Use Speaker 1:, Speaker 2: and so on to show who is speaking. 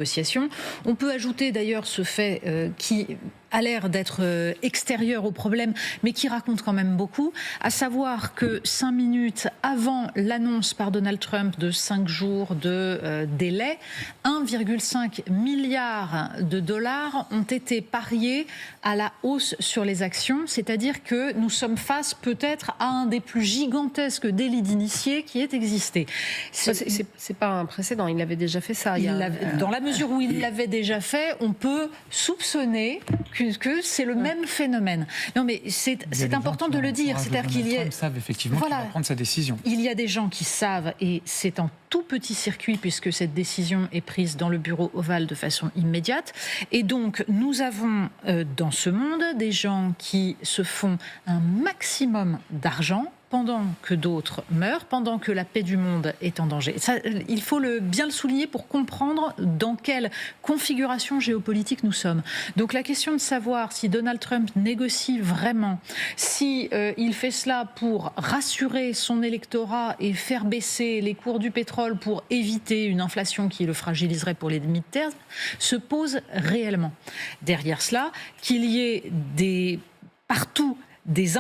Speaker 1: négociations. On peut ajouter d'ailleurs ce fait qui a l'air d'être extérieur au problème, mais qui raconte quand même beaucoup, à savoir que 5 minutes avant l'annonce par Donald Trump de 5 jours de délai, 1,5 milliard de dollars ont été pariés à la hausse sur les actions, c'est-à-dire que nous sommes face peut-être à un des plus gigantesques délits d'initiés qui ait existé.
Speaker 2: C'est pas un précédent, il avait déjà fait ça.
Speaker 1: Dans la mesure où il l'avait déjà fait, on peut soupçonner que c'est le même phénomène. Non, mais c'est important de le dire. C'est-à-dire qu'il y a...
Speaker 3: Trump savent effectivement qu'il va prendre sa décision.
Speaker 1: Il y a des gens qui savent, et c'est en tout petit circuit, puisque cette décision est prise dans le bureau ovale de façon immédiate. Et donc, nous avons dans ce monde des gens qui se font un maximum d'argent pendant que d'autres meurent, pendant que la paix du monde est en danger. Ça, il faut bien le souligner pour comprendre dans quelle configuration géopolitique nous sommes. Donc la question de savoir si Donald Trump négocie vraiment, si il fait cela pour rassurer son électorat et faire baisser les cours du pétrole pour éviter une inflation qui le fragiliserait pour les mi-termes, se pose réellement. Derrière cela, qu'il y ait partout des